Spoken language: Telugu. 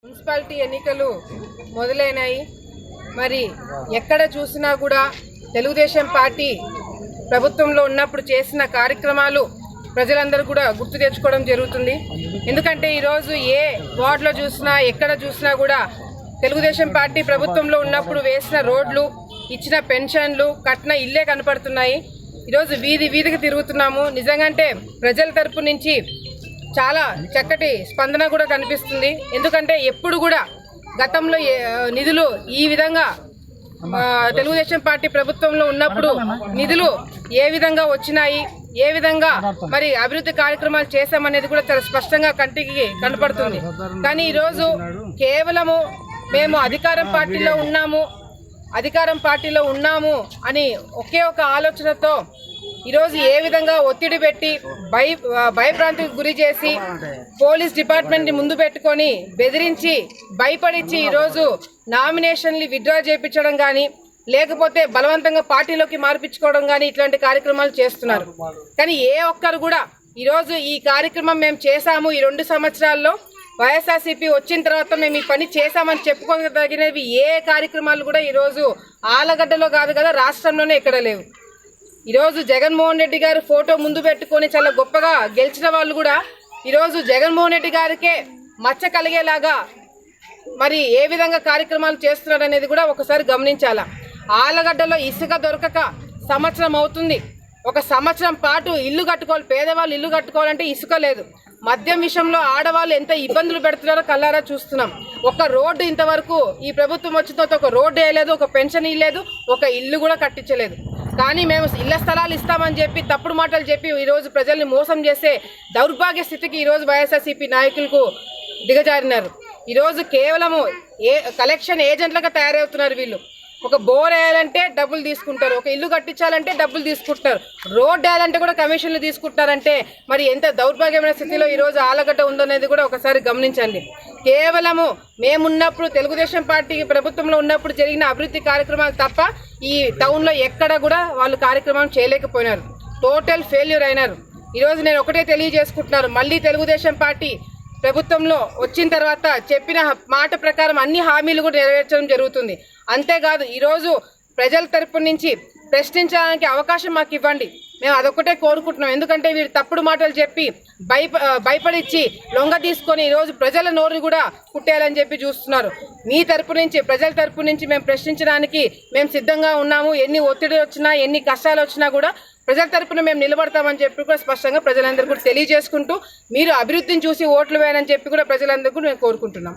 మున్సిపాలిటీ ఎన్నికలు మొదలైనాయి. మరి ఎక్కడ చూసినా కూడా తెలుగుదేశం పార్టీ ప్రభుత్వంలో ఉన్నప్పుడు చేసిన కార్యక్రమాలు ప్రజలందరూ కూడా గుర్తు తెచ్చుకోవడం జరుగుతుంది. ఎందుకంటే ఈరోజు ఏ వార్డులో చూసినా ఎక్కడ చూసినా కూడా తెలుగుదేశం పార్టీ ప్రభుత్వంలో ఉన్నప్పుడు వేసిన రోడ్లు, ఇచ్చిన పెన్షన్లు, కట్టిన ఇల్లే కనపడుతున్నాయి. ఈరోజు వీధికి తిరుగుతున్నాము. నిజంగానే ప్రజల తరపు నుంచి చాలా చక్కటి స్పందన కూడా కనిపిస్తుంది. ఎందుకంటే ఎప్పుడు కూడా గతంలో నిధులు ఈ విధంగా తెలుగుదేశం పార్టీ ప్రభుత్వంలో ఉన్నప్పుడు నిధులు ఏ విధంగా వచ్చినాయి, ఏ విధంగా మరి అభివృద్ధి కార్యక్రమాలు చేశామనేది కూడా చాలా స్పష్టంగా కంటికి కనపడుతుంది. కానీ ఈరోజు కేవలము మేము అధికారం పార్టీలో ఉన్నాము అని ఒకే ఒక ఆలోచనతో ఈరోజు ఏ విధంగా ఒత్తిడి పెట్టి భయభ్రాంతికి గురి చేసి పోలీస్ డిపార్ట్మెంట్ని ముందు పెట్టుకొని బెదిరించి భయపడించి ఈరోజు నామినేషన్లు విత్డ్రా చేయించడం కానీ, లేకపోతే బలవంతంగా పార్టీలోకి మార్పించుకోవడం కానీ ఇట్లాంటి కార్యక్రమాలు చేస్తున్నారు. కానీ ఏ ఒక్కరు కూడా ఈరోజు ఈ కార్యక్రమం మేము చేశాము, ఈ 2 సంవత్సరాల్లో వైఎస్ఆర్సీపీ వచ్చిన తర్వాత మేము ఈ పని చేశామని చెప్పుకోదగినవి ఏ కార్యక్రమాలు కూడా ఈరోజు ఆలగడ్డలో కాదు కదా, రాష్ట్రంలోనే ఎక్కడ లేవు. ఈరోజు జగన్మోహన్ రెడ్డి గారు ఫోటో ముందు పెట్టుకొని చాలా గొప్పగా గెలిచిన వాళ్ళు కూడా ఈరోజు జగన్మోహన్ రెడ్డి గారికే మచ్చ కలిగేలాగా మరి ఏ విధంగా కార్యక్రమాలు చేస్తున్నారు అనేది కూడా ఒకసారి గమనించాలా. ఆలగడ్డలో ఇసుక దొరకక సంవత్సరం అవుతుంది. ఒక సంవత్సరం పాటు ఇల్లు కట్టుకోవాలి, పేదవాళ్ళు ఇల్లు కట్టుకోవాలంటే ఇసుక లేదు. మద్యం విషయంలో ఆడవాళ్ళు ఎంత ఇబ్బందులు పెడుతున్నారో కళ్ళారా చూస్తున్నాం. ఒక రోడ్డు ఇంతవరకు ఈ ప్రభుత్వం వచ్చిన తర్వాత ఒక రోడ్డు వేయలేదు, ఒక పెన్షన్ ఇవ్వలేదు, ఒక ఇల్లు కూడా కట్టించలేదు. కానీ మేము ఇళ్ల స్థలాలు ఇస్తామని చెప్పి తప్పుడు మాటలు చెప్పి ఈరోజు ప్రజల్ని మోసం చేసే దౌర్భాగ్య స్థితికి ఈరోజు వైఎస్ఆర్సీపీ నాయకులకు దిగజారినారు. ఈరోజు కేవలము కలెక్షన్ ఏజెంట్లుగా తయారవుతున్నారు వీళ్ళు. ఒక బోర్ వేయాలంటే డబ్బులు తీసుకుంటారు, ఒక ఇల్లు కట్టించాలంటే డబ్బులు తీసుకుంటారు, రోడ్ వేయాలంటే కూడా కమిషన్లు తీసుకుంటారంటే మరి ఎంత దౌర్భాగ్యమైన స్థితిలో ఈరోజు ఆలగడ్డ ఉందనేది కూడా ఒకసారి గమనించండి. కేవలము మేమున్నప్పుడు తెలుగుదేశం పార్టీ ప్రభుత్వంలో ఉన్నప్పుడు జరిగిన అభివృద్ధి కార్యక్రమాలు తప్ప ఈ టౌన్లో ఎక్కడ కూడా వాళ్ళు కార్యక్రమం చేయలేకపోయినారు. టోటల్ ఫెయిల్యూర్ అయినారు. ఈరోజు నేను ఒకటే తెలియజేసుకుంటున్నాను, మళ్ళీ తెలుగుదేశం పార్టీ ప్రభుత్వంలో వచ్చిన తర్వాత చెప్పిన మాట ప్రకారం అన్ని హామీలు కూడా నెరవేర్చడం జరుగుతుంది. అంతేకాదు ఈరోజు ప్రజల తరపు నుంచి ప్రశ్నించడానికి అవకాశం మాకు ఇవ్వండి, మేము అదొక్కటే కోరుకుంటున్నాం. ఎందుకంటే వీరు తప్పుడు మాటలు చెప్పి భయపడిచ్చి లొంగ తీసుకొని ఈరోజు ప్రజల నోరు కూడా కుట్టేయాలని చెప్పి చూస్తున్నారు. మీ తరపు నుంచి, ప్రజల తరపు నుంచి మేము ప్రశ్నించడానికి మేము సిద్ధంగా ఉన్నాము. ఎన్ని ఒత్తిడి వచ్చినా, ఎన్ని కష్టాలు వచ్చినా కూడా ప్రజల తరపున మేము నిలబడతామని చెప్పి కూడా స్పష్టంగా ప్రజలందరూ కూడా తెలియజేసుకుంటూ మీరు అభివృద్ధిని చూసి ఓట్లు వేయాలని చెప్పి కూడా ప్రజలందరూ కూడా మేము కోరుకుంటున్నాం.